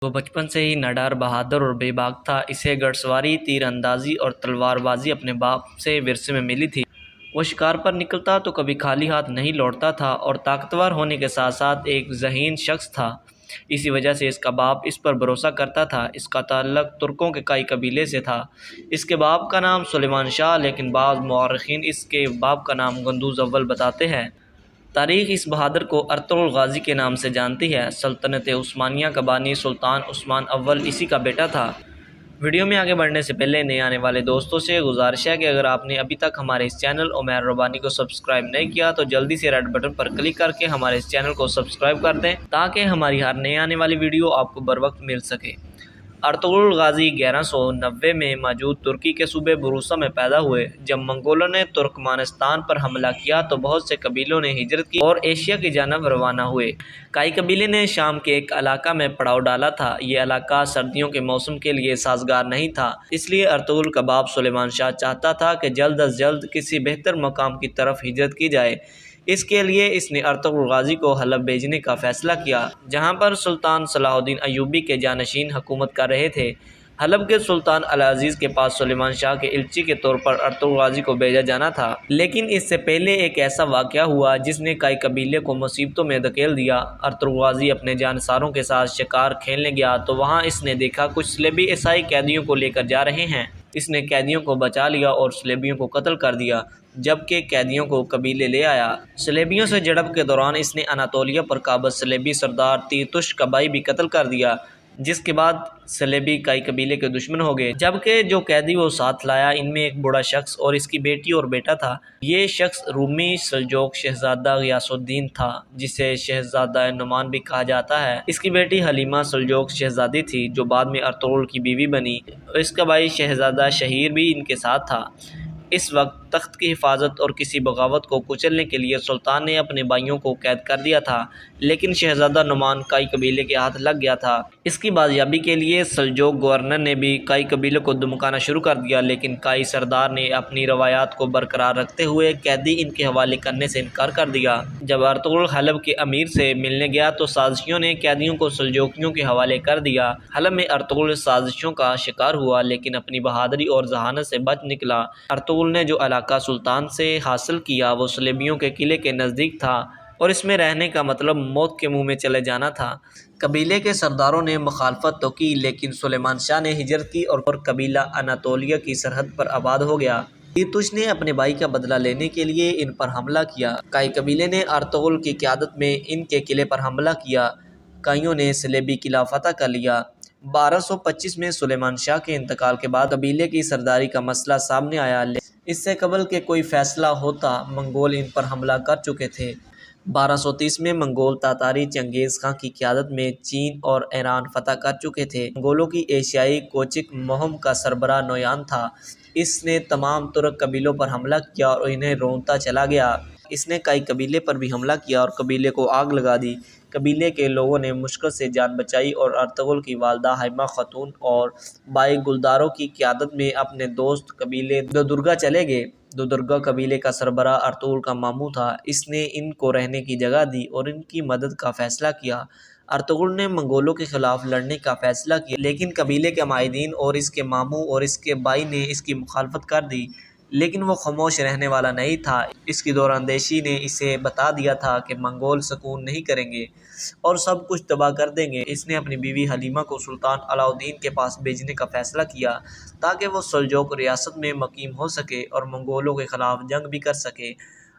वो बचपन से ही निडर, बहादुर और बेबाक था। इसे घुड़सवारी, तीरंदाजी और तलवारबाजी अपने बाप से विरसे में मिली थी। वो शिकार पर निकलता तो कभी खाली हाथ नहीं लौटता था और ताकतवर होने के साथ साथ एक ज़हीन शख्स था। इसी वजह से इसका बाप इस पर भरोसा करता था। इसका ताल्लुक तुर्कों के कई कबीले से था। इसके बाप का नाम सुलेमान शाह, लेकिन बाज़ मुअर्रिखीन इसके बाप का नाम गुंदुज़ अव्वल बताते हैं। तारीख़ इस बहादुर को अर्तुग़रुल गाज़ी के नाम से जानती है। सल्तनत उस्मानिया का बानी सुल्तान उस्मान अव्वल इसी का बेटा था। वीडियो में आगे बढ़ने से पहले नए आने वाले दोस्तों से गुजारिश है कि अगर आपने अभी तक हमारे इस चैनल उमैर रब्बानी को सब्सक्राइब नहीं किया तो जल्दी से रेड बटन पर क्लिक करके हमारे इस चैनल को सब्सक्राइब कर दें ताकि हमारी हर नए आने वाली वीडियो आपको बर वक्त मिल सके। अर्तुग़रुल गाज़ी 1190 में मौजूद तुर्की के सूबे बुरूसा में पैदा हुए। जब मंगोलों ने तुर्कमानिस्तान पर हमला किया तो बहुत से कबीलों ने हिजरत की और एशिया की जानब रवाना हुए। कई कबीले ने शाम के एक इलाका में पड़ाव डाला था। ये इलाका सर्दियों के मौसम के लिए साजगार नहीं था, इसलिए अर्तुग़रुल का बाप सुलेमान शाह चाहता था कि जल्द अज जल्द किसी बेहतर मकाम की तरफ हिजरत की जाए। इसके लिए इसने अर्तुग़रुल गाज़ी को हलब भेजने का फ़ैसला किया, जहाँ पर सुल्तान सलाहुद्दीन अय्यूबी के जानशीन हुकूमत कर रहे थे। हलब के सुल्तान अल अज़ीज़ के पास सुलेमान शाह के इल्ची के तौर पर अर्तुग़रुल गाज़ी को भेजा जाना था, लेकिन इससे पहले एक ऐसा वाक़या हुआ जिसने कई कबीले को मुसीबतों में धकेल दिया। अर्तुग़रुल गाज़ी अपने जानसारों के साथ शिकार खेलने गया तो वहाँ इसने देखा कुछ सलेबी ईसाई कैदियों को लेकर जा रहे हैं। इसने कैदियों को बचा लिया और सलेबियों को कत्ल कर दिया, जबकि कैदियों को कबीले ले आया। सलेबियों से झड़प के दौरान इसने अनातोलिया पर काबिज सलेबी सरदार तीतुश कबाई भी कत्ल कर दिया, जिसके बाद सलेबी कई कबीले के दुश्मन हो गए। जबकि जो कैदी वो साथ लाया इनमें एक बूढ़ा शख्स और इसकी बेटी और बेटा था। ये शख्स रूमी सल्जोक शहजादा गियासुद्दीन था, जिसे शहजादा नुमान भी कहा जाता है। इसकी बेटी हलीमा सल्जोक शहजादी थी, जो बाद में अर्तुग़रुल की बीवी बनी। इसका भाई शहजादा शहीर भी इनके साथ था। इस वक्त तख्त की हिफाजत और किसी बगावत को कुचलने के लिए सुल्तान ने अपने भाइयों को कैद कर दिया था, लेकिन शहजादा नुमान कई कबीले के हाथ लग गया था। इसकी बाजियाबी के लिए सल्जोक गवर्नर ने भी कई कबीलों को धमकाना शुरू कर दिया, लेकिन कई सरदार ने अपनी रवायात को बरकरार रखते हुए कैदी इनके हवाले करने से इनकार कर दिया। जब अर्तुग़रुल हलब के अमीर से मिलने गया तो साजिशियों ने कैदियों को सल्जोकियों के हवाले कर दिया। हलब में अर्तुग़रुल साजिशों का शिकार हुआ, लेकिन अपनी बहादुरी और जहानत से बच निकला। अर्तुग़रुल ने जो इलाका सुल्तान से हासिल किया वो सलेबियों के किले के नज़दीक था और इसमें रहने का मतलब मौत के मुंह में चले जाना था। कबीले के सरदारों ने मुखालफत तो की, लेकिन सुलेमान शाह ने हिजरत की और कबीला अनातोलिया की सरहद पर आबाद हो गया। तीतुश ने अपने भाई का बदला लेने के लिए इन पर हमला किया। कई कबीले ने अर्तुग़रुल की क़यादत में इनके किले पर हमला किया। कईयों ने सलेबी किला फतह कर लिया। 1225 में सुलेमान शाह के इंतकाल के बाद कबीले की सरदारी का मसला सामने आया। इससे कबल के कोई फैसला होता मंगोल इन पर हमला कर चुके थे। 1230 में मंगोल तातारी चंगेज़ खां की क़यादत में चीन और ईरान फतह कर चुके थे। मंगोलों की एशियाई कोचिक मुहिम का सरबराह नोयान था। इसने तमाम तुर्क कबीलों पर हमला किया और इन्हें रोंदता चला गया। इसने कई कबीले पर भी हमला किया और कबीले को आग लगा दी। कबीले के लोगों ने मुश्किल से जान बचाई और अर्तुग़रुल की वालदा हाइमा खातून और भाई गुलदारों की क़यादत में अपने दोस्त कबीले दोदुर्गा चले गए। दोदुर्गा कबीले का सरबराह अर्तुग़रुल का मामू था। इसने इनको रहने की जगह दी और इनकी मदद का फ़ैसला किया। अर्तुग़रुल ने मंगोलों के खिलाफ लड़ने का फ़ैसला किया, लेकिन कबीले के माहिदीन और इसके मामू और इसके भाई ने इसकी मुखालफत कर दी। लेकिन वो खामोश रहने वाला नहीं था। इसकी दौरानंदेशी ने इसे बता दिया था कि मंगोल सुकून नहीं करेंगे और सब कुछ तबाह कर देंगे। इसने अपनी बीवी हलीमा को सुल्तान अलाउद्दीन के पास भेजने का फ़ैसला किया ताकि वो सल्जोक रियासत में मकीम हो सके और मंगोलों के ख़िलाफ़ जंग भी कर सके।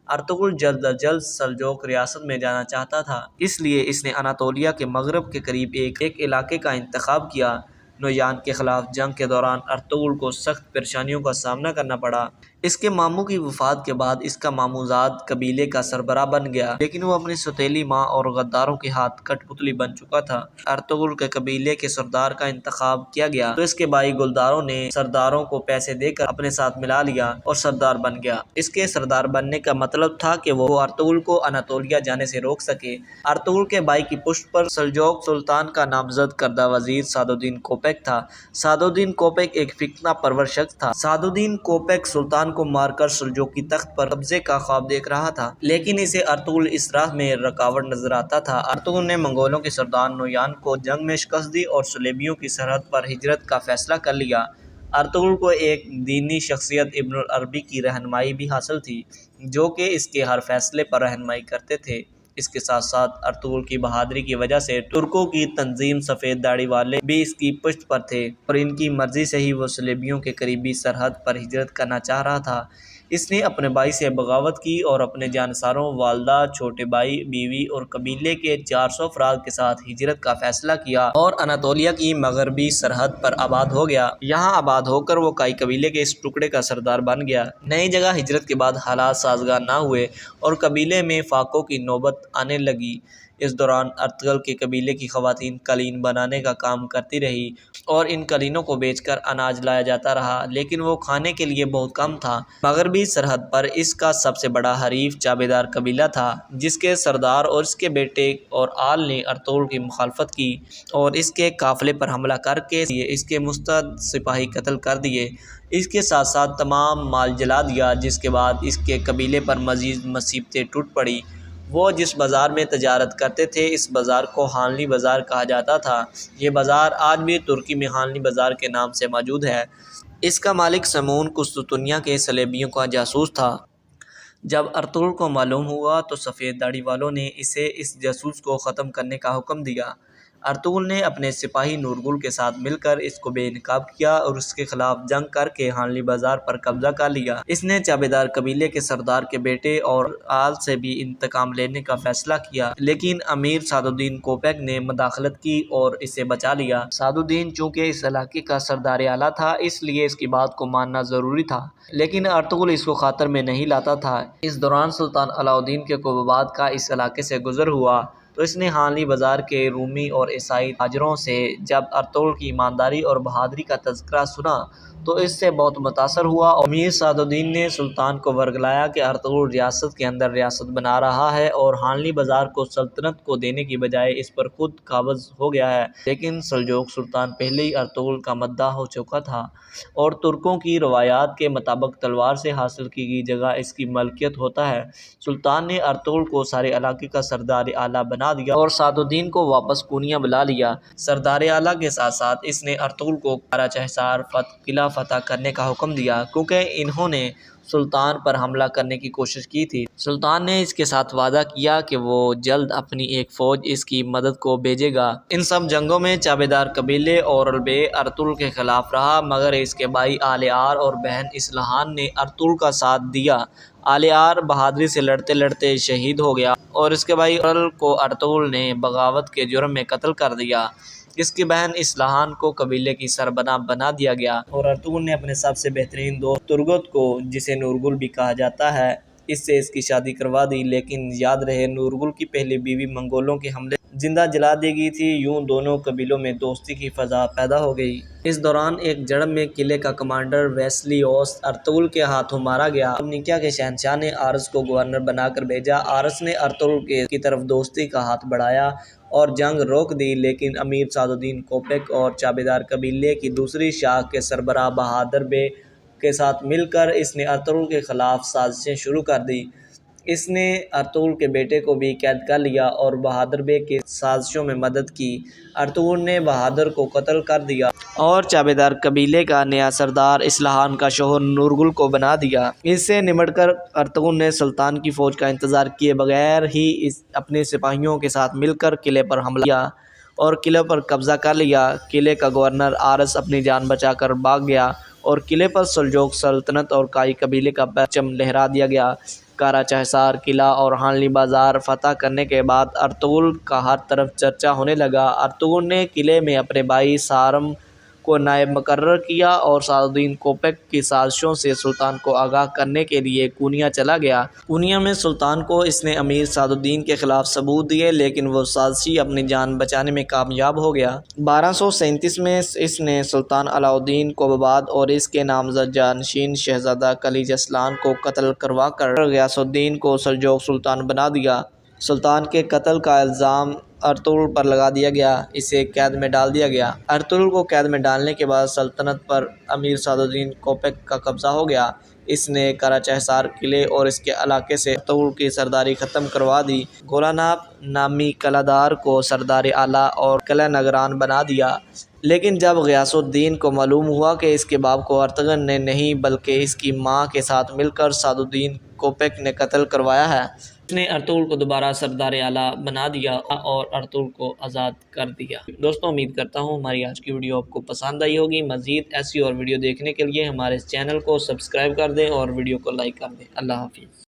अर्तुग़रुल जल्द अज जल्द सल्जोक रियासत में जाना चाहता था, इसलिए इसने अनातोलिया के मगरब के करीब एक इलाके का इंतखाब किया। नोयान के ख़िलाफ़ जंग के दौरान अर्तुग़रुल को सख्त परेशानियों का सामना करना पड़ा। इसके मामू की वफ़ात के बाद इसका मामूज़ाद कबीले का सरबराह बन गया, लेकिन वो अपनी सौतेली माँ और गद्दारों के हाथ कठपुतली बन चुका था। अर्तुग़रुल के कबीले के सरदार का इंतखाब किया गया तो इसके भाई गुलदारों ने सरदारों को पैसे देकर अपने साथ मिला लिया और सरदार बन गया। इसके सरदार बनने का मतलब था कि वो अर्तुग़रुल को अनातोलिया जाने से रोक सके। अर्तुग़रुल के भाई की पुष्ट पर सल्जोक सुल्तान का नामजद करदा वजीर सादुद्दीन कोपेक था। सादुद्दीन कोपेक एक फितना परवर शख्स था। सादुद्दीन कोपेक सुल्तान सुल्तान को मारकर सुल्जूकी तख्त पर कब्जे का ख्वाब देख रहा था, लेकिन इसे अर्तुगरुल इस राह में रुकावट नजर आता था। अर्तुगरुल ने मंगोलों के सरदार नोयान को जंग में शिकस्त दी और सुलेबियों की सरहद पर हिजरत का फैसला कर लिया। अर्तुगरुल को एक दीनी शख्सियत इब्नुल अरबी की रहनुमाई भी हासिल थी, जो कि इसके हर फैसले पर रहनुमाई करते थे। इसके साथ साथ अर्तुगरुल की बहादुरी की वजह से तुर्कों की तंजीम सफ़ेद दाढ़ी वाले भी इसकी पुष्ट पर थे और इनकी मर्जी से ही वो सुलेबियों के करीबी सरहद पर हिजरत करना चाह रहा था। इसने अपने भाई से बगावत की और अपने जानसारों, वालदा, छोटे भाई, बीवी और कबीले के 400 अफराद के साथ हिजरत का फैसला किया और अनातोलिया की मगरबी सरहद पर आबाद हो गया। यहाँ आबाद होकर वो काई कबीले के इस टुकड़े का सरदार बन गया। नई जगह हिजरत के बाद हालात साजगार ना हुए और कबीले में फाकों की नौबत आने लगी। इस दौरान अर्तुगरुल के कबीले की ख़वातीन कालीन बनाने का काम करती रही और इन कालीनों को बेचकर अनाज लाया जाता रहा, लेकिन वो खाने के लिए बहुत कम था। मगरबी सरहद पर इसका सबसे बड़ा हरीफ चाबेदार कबीला था, जिसके सरदार और इसके बेटे और आल ने अर्तुगरुल की मुखालफत की और इसके काफ़िले पर हमला करके इसके मुस्तद सिपाही कत्ल कर दिए। इसके साथ साथ तमाम माल जला दिया, जिसके बाद इसके कबीले पर मज़ीद मुसीबतें टूट पड़ी। वो जिस बाज़ार में तजारत करते थे, इस बाज़ार को हानली बाज़ार कहा जाता था। ये बाज़ार आज भी तुर्की में हानली बाज़ार के नाम से मौजूद है। इसका मालिक समून कुस्तुतुनिया के सलेबियों का जासूस था। जब अर्तुगरुल को मालूम हुआ तो सफ़ेद दाढ़ी वालों ने इसे इस जासूस को ख़त्म करने का हुक्म दिया। अर्तुगरुल ने अपने सिपाही नूरगुल के साथ मिलकर इसको बेनकाब किया और उसके खिलाफ जंग करके हानली बाज़ार पर कब्जा कर लिया। इसने चाबेदार कबीले के सरदार के बेटे और आल से भी इंतकाम लेने का फैसला किया, लेकिन अमीर सादुद्दीन कोपेक ने मदाखलत की और इसे बचा लिया। सादुद्दीन चूँकि इस इलाके का सरदार आला था, इसलिए इसकी बात को मानना ज़रूरी था, लेकिन अर्तुगरुल इसको खातर में नहीं लाता था। इस दौरान सुल्तान अलाउद्दीन के कुबाबाद का इस इलाके से गुजर हुआ तो इसने हानली बाज़ार के रूमी और ईसाई ताजरों से जब अर्तुगरुल की ईमानदारी और बहादुरी का तज़किरा सुना तो इससे बहुत मुतासर हुआ और अमीर सादुद्दीन ने सुल्तान को वर्गलाया कि अर्तुगरुल रियासत के अंदर रियासत बना रहा है और हानली बाज़ार को सल्तनत को देने की बजाय इस पर खुद काबज़ हो गया है। लेकिन सल्जूक सुल्तान पहले ही अर्तुगरुल का मद्दाह हो चुका था और तुर्कों की रवायात के मुताबिक तलवार से हासिल की गई जगह इसकी मलकियत होता है। सुल्तान ने अर्तुगरुल को सारे इलाके का सरदार आला बना दिया और सादुद्दीन को वापस कूनिया बुला लिया। सरदार आला के साथ साथ इसने अर्तुगरुल को काराचहसार किला फतह करने का हुक्म दिया, क्योंकि इन्होंने सुल्तान पर हमला करने की कोशिश की थी। सुल्तान ने इसके साथ वादा किया कि वो जल्द अपनी एक फ़ौज इसकी मदद को भेजेगा। इन सब जंगों में चाबेदार कबीले और बे अर्तुगरुल के खिलाफ रहा, मगर इसके भाई आल-आर और बहन इस्लाहान ने अर्तुगरुल का साथ दिया। आल-आर बहादुरी से लड़ते लड़ते शहीद हो गया और इसके भाई अर्तुगरुल को अर्तुगरुल ने बगावत के जुर्म में कत्ल कर दिया। इसकी बहन इस्लाहान को कबीले की सरबराह बना दिया गया और अर्तुगरुल ने अपने सबसे बेहतरीन दोस्त तुर्गुत को, जिसे नूरगुल भी कहा जाता है, इससे इसकी शादी करवा दी। लेकिन याद रहे, नूरगुल की पहली बीवी मंगोलों के हमले जिंदा जला दी गई थी। यूं दोनों कबीलों में दोस्ती की फ़ज़ा पैदा हो गई। इस दौरान एक झड़प में किले का कमांडर वेस्लियोस अर्तुगरुल के हाथों मारा गया। निकिया के शहंशाह ने आरस को गवर्नर बनाकर भेजा। आरस ने अर्तुगरुल की तरफ दोस्ती का हाथ बढ़ाया और जंग रोक दी, लेकिन अमीर सादुद्दीन कोपेक और चाबेदार कबीले की दूसरी शाख के सरबराह बहादुर बे के साथ मिलकर इसने अर्तुगरुल के खिलाफ साजिशें शुरू कर दी। इसने अर्तुगरुल के बेटे को भी कैद कर लिया और बहादुर बे की साजिशों में मदद की। अर्तुगरुल ने बहादुर को कत्ल कर दिया और चाबेदार कबीले का नया सरदार इस्लाहान का शोहर नूरगुल को बना दिया। इससे निमटकर अर्तुगरुल ने सुल्तान की फ़ौज का इंतज़ार किए बगैर ही अपने सिपाहियों के साथ मिलकर किले पर हमला किया और किले पर कब्ज़ा कर लिया। किले का गवर्नर आरस अपनी जान बचाकर भाग गया और किले पर सल्जूक सल्तनत और काई कबीले का परचम लहरा दिया गया। काराचहसार किला और हानली बाज़ार फतह करने के बाद अर्तुगरुल का हर तरफ चर्चा होने लगा। अर्तुगरुल ने किले में अपने भाई सारम को नायब मुकर्रर किया और सादुद्दीन कोपेक की साजिशों से सुल्तान को आगाह करने के लिए कूनिया चला गया। कूनिया में सुल्तान को इसने अमीर सादुद्दीन के खिलाफ सबूत दिए, लेकिन वो साजिशी अपनी जान बचाने में कामयाब हो गया। 1237 में इसने सुल्तान अलाउद्दीन कुबाबाद और इसके नामज़द जानशीन शहजादा खलीज असलान को कत्ल करवा कर गयासुद्दीन को सल्जूक सुल्तान बना दिया। सुल्तान के कत्ल का इल्ज़ाम अर्तुगरुल पर लगा दिया गया। इसे कैद में डाल दिया गया। अर्तुगरुल को कैद में डालने के बाद सल्तनत पर अमीर सादुद्दीन कोपेक का कब्ज़ा हो गया। इसने कराचा हिसार किले और इसके इलाके से अर्तुगरुल की सरदारी ख़त्म करवा दी। गोलानाब नामी कलादार को सरदार आला और किला निगरान बना दिया। लेकिन जब ग़ियासुद्दीन को मालूम हुआ कि इसके बाप को अर्तुगरुल ने नहीं बल्कि इसकी माँ के साथ मिलकर सादुद्दीन कोपेक ने कत्ल करवाया है, उसने अर्तुगरुल को दोबारा सरदार आला बना दिया और अर्तुगरुल को आज़ाद कर दिया। दोस्तों, उम्मीद करता हूँ हमारी आज की वीडियो आपको पसंद आई होगी। मज़ीद ऐसी और वीडियो देखने के लिए हमारे चैनल को सब्सक्राइब कर दें और वीडियो को लाइक कर दें। अल्लाह हाफ़िज़।